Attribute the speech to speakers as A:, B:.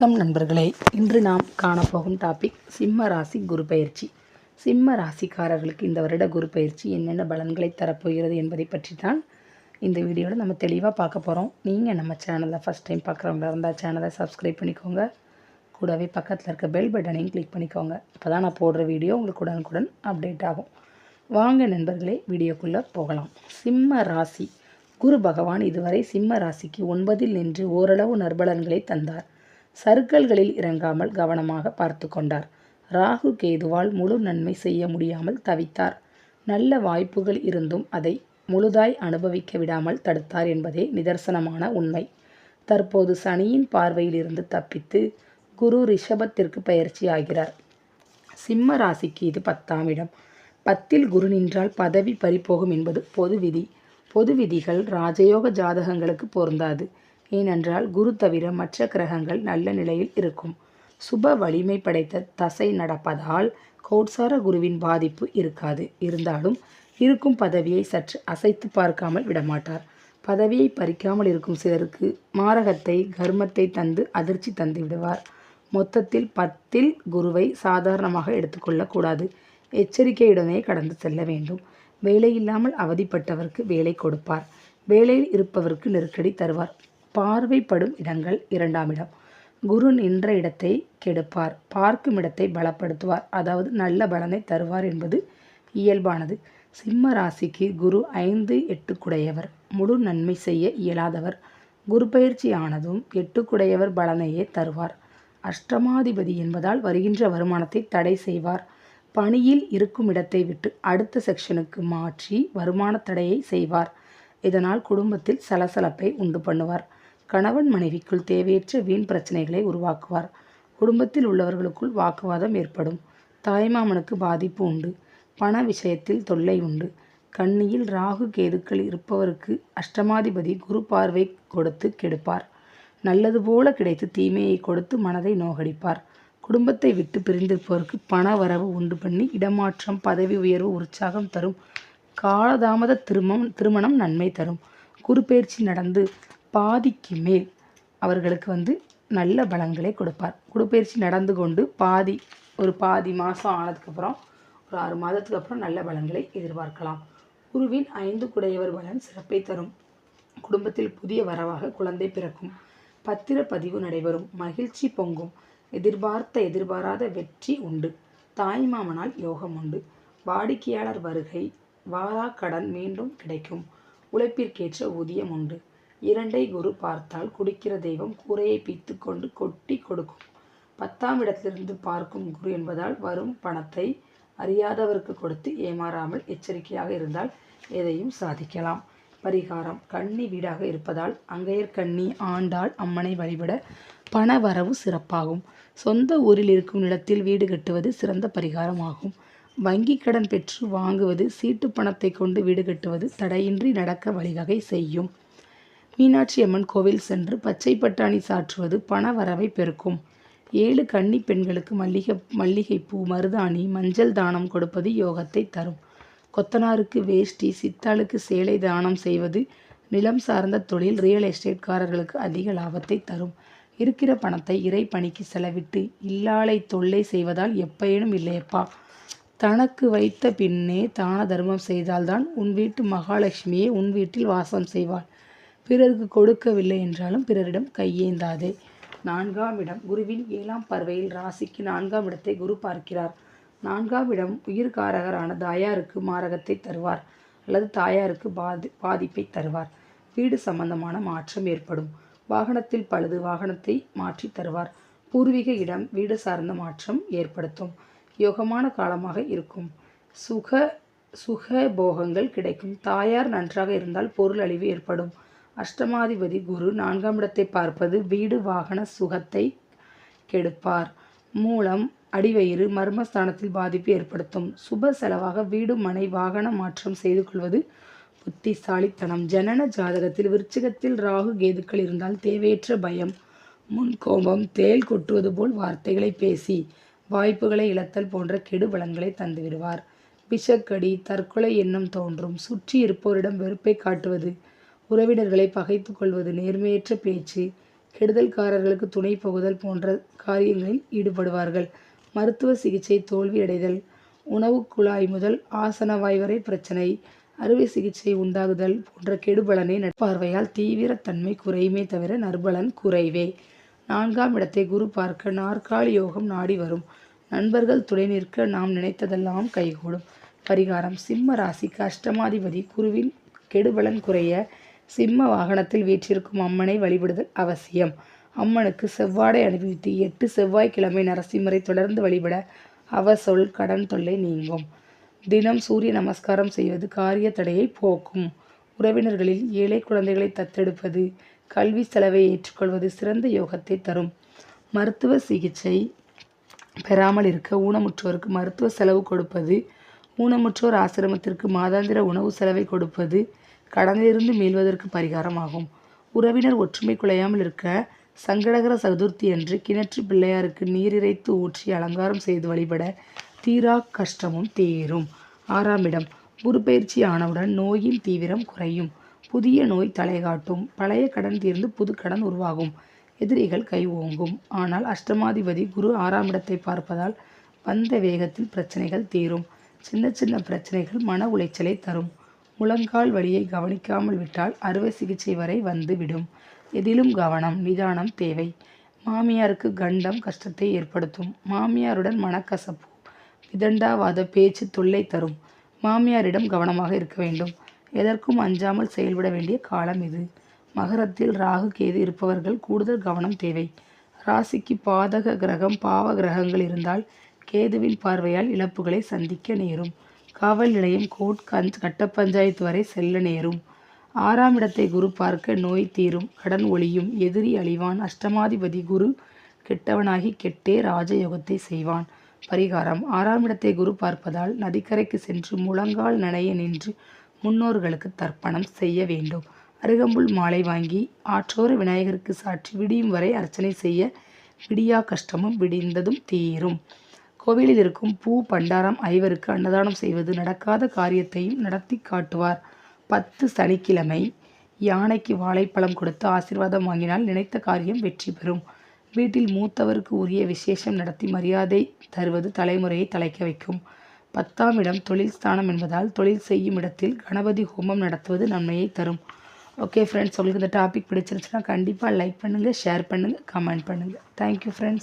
A: வணக்கம் நண்பர்களே, இன்று நாம் காணப்போகும் டாபிக் சிம்ம ராசி குரு பயிற்சி. சிம்ம ராசிக்காரர்களுக்கு இந்த வருட குரு பயிற்சி என்னென்ன பலன்களை தரப்போகிறது என்பதை பற்றி தான் இந்த வீடியோவில் நம்ம தெளிவாக பார்க்க போகிறோம். நீங்கள் நம்ம சேனலை ஃபஸ்ட் டைம் பார்க்குறவங்களா இருந்தால் சேனலை சப்ஸ்கிரைப் பண்ணிக்கோங்க. கூடவே பக்கத்தில் இருக்க பெல் பட்டனையும் கிளிக் பண்ணிக்கோங்க. அப்போ தான் நான் போடுற வீடியோ உங்களுக்கு உடனுக்குடன் அப்டேட் ஆகும். வாங்க நண்பர்களே, வீடியோக்குள்ளே போகலாம். சிம்ம ராசி குரு பகவான் இதுவரை சிம்ம ராசிக்கு 9 நின்று ஓரளவு நற்பலன்களை தந்தார். சறுக்கல்களில் இறங்காமல் கவனமாக பார்த்து கொண்டார். ராகு கேதுவால் முழு நன்மை செய்ய முடியாமல் தவித்தார். நல்ல வாய்ப்புகள் இருந்தும் அதை முழுதாய் அனுபவிக்க விடாமல் தடுத்தார் என்பதே நிதர்சனமான உண்மை. தற்போது சனியின் பார்வையில் இருந்து தப்பித்து குரு ரிஷபத்திற்கு பயிற்சி ஆகிறார். சிம்ம ராசிக்கு இது 10ஆம் இடம். 10ல் குரு நின்றால் பதவி பறிபோகும் என்பது பொது விதி. பொது விதிகள் ராஜயோக ஜாதகங்களுக்கு பொருந்தாது. ஏனென்றால் குரு தவிர மற்ற கிரகங்கள் நல்ல நிலையில் இருக்கும். சுப வலிமை படைத்த தசை நடப்பதால் கோட்சார குருவின் பாதிப்பு இருக்காது. இருந்தாலும் இருக்கும் பதவியை சற்று அசைத்து பார்க்காமல் விடமாட்டார். பதவியை பறிக்காமல் இருக்கும் சிலருக்கு மாரகத்தை கர்மத்தை தந்து அதிர்ச்சி தந்து விடுவார். மொத்தத்தில் 10ல் குருவை சாதாரணமாக எடுத்துக்கொள்ளக்கூடாது. எச்சரிக்கையுடனே கடந்து செல்ல வேண்டும். வேலையில்லாமல் அவதிப்பட்டவருக்கு வேலை கொடுப்பார். வேலையில் இருப்பவருக்கு நெருக்கடி தருவார். பார்வைப்படும் இடங்கள் 2ஆம் இடம். குரு நின்ற இடத்தை கெடுப்பார். பார்க்கும் இடத்தை பலப்படுத்துவார். அதாவது நல்ல பலனை தருவார் என்பது இயல்பானது. சிம்ம ராசிக்கு குரு 5, 8 குடையவர். முழு நன்மை செய்ய இயலாதவர். குரு பயிற்சி ஆனதும் 8 குடையவர் பலனையே தருவார். அஷ்டமாதிபதி என்பதால் வருகின்ற வருமானத்தை தடை செய்வார். பணியில் இருக்கும் இடத்தை விட்டு அடுத்த செக்ஷனுக்கு மாற்றி வருமான தடையை செய்வார். இதனால் குடும்பத்தில் சலசலப்பை உண்டு பண்ணுவார். கணவன் மனைவிக்குள் தேவையற்ற வீண் பிரச்சனைகளை உருவாக்குவார். குடும்பத்தில் உள்ளவர்களுக்குள் வாக்குவாதம் ஏற்படும். தாய்மாமனுக்கு பாதிப்பு உண்டு. பண விஷயத்தில் தொல்லை உண்டு. கன்னியில் ராகு கேதுக்கள் இருப்பவருக்கு அஷ்டமாதிபதி குரு பார்வை கொடுத்து கெடுப்பார். நல்லது போல கிடைத்து தீமையை கொடுத்து மனதை நோகடிப்பார். குடும்பத்தை விட்டு பிரிந்திருப்பவருக்கு பண வரவு உண்டு பண்ணி இடமாற்றம், பதவி உயர்வு உற்சாகம் தரும். காலதாமத திருமணம் நன்மை தரும். குரு பயிற்சி நடந்து பாதிக்கு மேல் அவர்களுக்கு நல்ல பலன்களை கொடுப்பார். குரு பயிற்சி நடந்து கொண்டு பாதி மாதம் ஆனதுக்கப்புறம் ஒரு 6 மாதத்துக்கு அப்புறம் நல்ல பலன்களை எதிர்பார்க்கலாம். குருவின் 5 குடையவர் பலன் சிறப்பை தரும். குடும்பத்தில் புதிய வரவாக குழந்தை பிறக்கும். பத்திரப்பதிவு நடைபெறும். மகிழ்ச்சி பொங்கும். எதிர்பாராத வெற்றி உண்டு. தாய்மாமனால் யோகம் உண்டு. வாடிக்கையாளர் வருகை. வாரா கடன் மீண்டும் கிடைக்கும். உழைப்பிற்கேற்ற ஊதியம் உண்டு. 2ஐ குரு பார்த்தால் குடிக்கிற தெய்வம் கூரையை பீத்து கொண்டு கொட்டி கொடுக்கும். 10ஆம் இடத்திலிருந்து பார்க்கும் குரு என்பதால் வரும் பணத்தை அறியாதவருக்கு கொடுத்து ஏமாறாமல் எச்சரிக்கையாக இருந்தால் எதையும் சாதிக்கலாம். பரிகாரம்: கன்னி வீடாக இருப்பதால் அங்கையர் கன்னி ஆண்டாள் அம்மனை வழிபட பண வரவு சிறப்பாகும். சொந்த ஊரில் இருக்கும் நிலத்தில் வீடு கட்டுவது சிறந்த பரிகாரமாகும். வங்கி கடன் பெற்று வாங்குவது, சீட்டு பணத்தை கொண்டு வீடு கட்டுவது தடையின்றி நடக்க வழிவகை செய்யும். மீனாட்சி அம்மன் கோவில் சென்று பச்சை பட்டாணி சாற்றுவது பண வரவை பெருக்கும். 7 கன்னி பெண்களுக்கு மல்லிகைப்பூ, மருதாணி, மஞ்சள் தானம் கொடுப்பது யோகத்தை தரும். கொத்தனாருக்கு வேஷ்டி, சித்தாளுக்கு சேலை தானம் செய்வது நிலம் சார்ந்த தொழில், ரியல் எஸ்டேட்காரர்களுக்கு அதிக லாபத்தை தரும். இருக்கிற பணத்தை இறை பணிக்கு செலவிட்டு இல்லாளை தொல்லை செய்வதால் எப்பயனும் இல்லையப்பா. தனக்கு வைத்த பின்னே தான தர்மம் செய்தால்தான் உன் வீட்டு மகாலட்சுமியே உன் வீட்டில் வாசம் செய்வாள். பிறருக்கு கொடுக்கவில்லை என்றாலும் பிறரிடம் கையேந்தாதே. 4ஆம் இடம். குருவின் 7ஆம் பார்வையில் ராசிக்கு 4ஆம் இடத்தை குரு பார்க்கிறார். 4ஆம் இடம் உயிர்காரகரான தாயாருக்கு மாரகத்தை தருவார் அல்லது தாயாருக்கு பாதிப்பை தருவார். வீடு சம்பந்தமான மாற்றம் ஏற்படும். வாகனத்தில் பழுது, வாகனத்தை மாற்றி தருவார். பூர்வீக இடம் வீடு சார்ந்த மாற்றம் ஏற்படுத்தும். யோகமான காலமாக இருக்கும். சுக போகங்கள் கிடைக்கும். தாயார் நன்றாக இருந்தால் பொருள் அழிவு ஏற்படும். அஷ்டமாதிபதி குரு 4ஆம் இடத்தை பார்ப்பது வீடு வாகன சுகத்தை கெடுப்பார். மூலம், அடிவயிறு, மர்மஸ்தானத்தில் பாதிப்பு ஏற்படுத்தும். சுப செலவாக வீடு மனை வாகன மாற்றம் செய்து கொள்வது புத்திசாலித்தனம். ஜனன ஜாதகத்தில் விருச்சிகத்தில் ராகு கேதுக்கள் இருந்தால் தேவையற்ற பயம், முன்கோபம், தேள் கொட்டுவது போல் வார்த்தைகளை பேசி வாய்ப்புகளை இழத்தல் போன்ற கெடு பலன்களை தந்துவிடுவார். விஷக்கடி, தற்கொலை எண்ணம் தோன்றும். சுற்றி இருப்போரிடம் வெறுப்பை காட்டுவது, உறவினர்களை பகைத்து கொள்வது, நேர்மையற்ற பேச்சு, கெடுதல்காரர்களுக்கு துணை போகுதல் போன்ற காரியங்களில் ஈடுபடுவார்கள். மருத்துவ சிகிச்சை தோல்வியடைதல், உணவு குழாய் முதல் ஆசனவாய் வரை பிரச்சனை, அறுவை சிகிச்சை உண்டாகுதல் போன்ற கெடுபலனை பார்வையால் தீவிரத்தன்மை குறையுமே தவிர நற்பலன் குறைவே. 4ஆம் இடத்தை குரு பார்க்க நாற்காலி யோகம் நாடி வரும். நண்பர்கள் துணை நிற்க நாம் நினைத்ததெல்லாம் கைகூடும். பரிகாரம்: சிம்ம ராசிக்கு அஷ்டமாதிபதி குருவின் கெடுபலன் குறைய சிம்ம வாகனத்தில் வீற்றிருக்கும் அம்மனை வழிபடுதல் அவசியம். அம்மனுக்கு செவ்வாடை அணிவித்து 8 செவ்வாய்க்கிழமை நரசிம்மரை தொடர்ந்து வழிபட அவசொல் கடன் தொல்லை நீங்கும். தினம் சூரிய நமஸ்காரம் செய்வது காரிய தடையை போக்கும். உறவினர்களில் ஏழை குழந்தைகளை தத்தெடுப்பது, கல்வி செலவை ஏற்றுக்கொள்வது சிறந்த யோகத்தை தரும். மருத்துவ சிகிச்சை பெறாமல் இருக்க ஊனமுற்றோருக்கு மருத்துவ செலவு கொடுப்பது, ஊனமுற்றோர் ஆசிரமத்திற்கு மாதாந்திர உணவு செலவை கொடுப்பது கடனிலிருந்து மீள்வதற்கு பரிகாரமாகும். உறவினர் ஒற்றுமை குலையாமல் இருக்க சங்கடகர சதுர்த்தி அன்று கிணற்று பிள்ளையாருக்கு நீர் இறைத்து ஊற்றி அலங்காரம் செய்து வழிபட தீரா கஷ்டமும் தீரும். 6ஆம் இடம் குரு பயிற்சி ஆனவுடன் நோயின் தீவிரம் குறையும். புதிய நோய் தலைகாட்டும். பழைய கடன் தீர்ந்து புது கடன் உருவாகும். எதிரிகள் கை ஓங்கும். ஆனால் அஷ்டமாதிபதி குரு 6ஆம் இடத்தை பார்ப்பதால் வந்த வேகத்தில் பிரச்சனைகள் தீரும். சின்ன சின்ன பிரச்சனைகள் மன உளைச்சலை தரும். முழங்கால் வலியை கவனிக்காமல் விட்டால் அறுவை சிகிச்சை வரை வந்து விடும். எதிலும் கவனம், நிதானம் தேவை. மாமியாருக்கு கண்டம் கஷ்டத்தை ஏற்படுத்தும். மாமியாருடன் மனக்கசப்பு, விதண்டாவாத பேச்சு தொல்லை தரும். மாமியாரிடம் கவனமாக இருக்க வேண்டும். எதற்கும் அஞ்சாமல் செயல்பட வேண்டிய காலம் இது. மகரத்தில் ராகு கேது இருப்பவர்கள் கூடுதல் கவனம் தேவை. ராசிக்கு பாதக கிரகம் பாவ கிரகங்கள் இருந்தால் கேதுவின் பார்வையால் இழப்புகளை சந்திக்க நேரும். காவல் நிலையம், கோர்ட், கட்ட பஞ்சாயத்து வரை செல்ல நேரும். 6ஆம் இடத்தை குரு பார்க்க நோய் தீரும், கடன் ஒழியும், எதிரி அழிவான். அஷ்டமாதிபதி குரு கெட்டவனாகி கெட்டே ராஜயோகத்தை செய்வான். பரிகாரம்: 6ஆம் இடத்தை குரு பார்ப்பதால் நதிக்கரைக்கு சென்று முழங்கால் நனைய நின்று முன்னோர்களுக்கு தர்ப்பணம் செய்ய வேண்டும். அருகம்புல் மாலை வாங்கி ஆற்றோர விநாயகருக்கு சாற்றி விடியும் வரை அர்ச்சனை செய்ய விடியா கஷ்டமும் விடிந்ததும் தீரும். கோவிலில் இருக்கும் பூ பண்டாரம் ஐவருக்கு அன்னதானம் செய்வது நடக்காத காரியத்தையும் நடத்தி காட்டுவார். 10 சனிக்கிழமை யானைக்கு வாழைப்பழம் கொடுத்து ஆசீர்வாதம் வாங்கினால் நினைத்த காரியம் வெற்றி பெறும். வீட்டில் மூத்தவருக்கு உரிய விசேஷம் நடத்தி மரியாதை தருவது தலைமுறையை தலைக்க வைக்கும். 10ஆம் இடம் தொழில் ஸ்தானம் என்பதால் தொழில் செய்யும் இடத்தில் கணபதி ஹோமம் நடத்துவது நன்மையை தரும். ஓகே ஃப்ரெண்ட்ஸ், உங்களுக்கு இந்த டாபிக் பிடிச்சிருந்துச்சுன்னா கண்டிப்பாக லைக் பண்ணுங்கள், ஷேர் பண்ணுங்கள், கமெண்ட் பண்ணுங்கள். Thank you friends.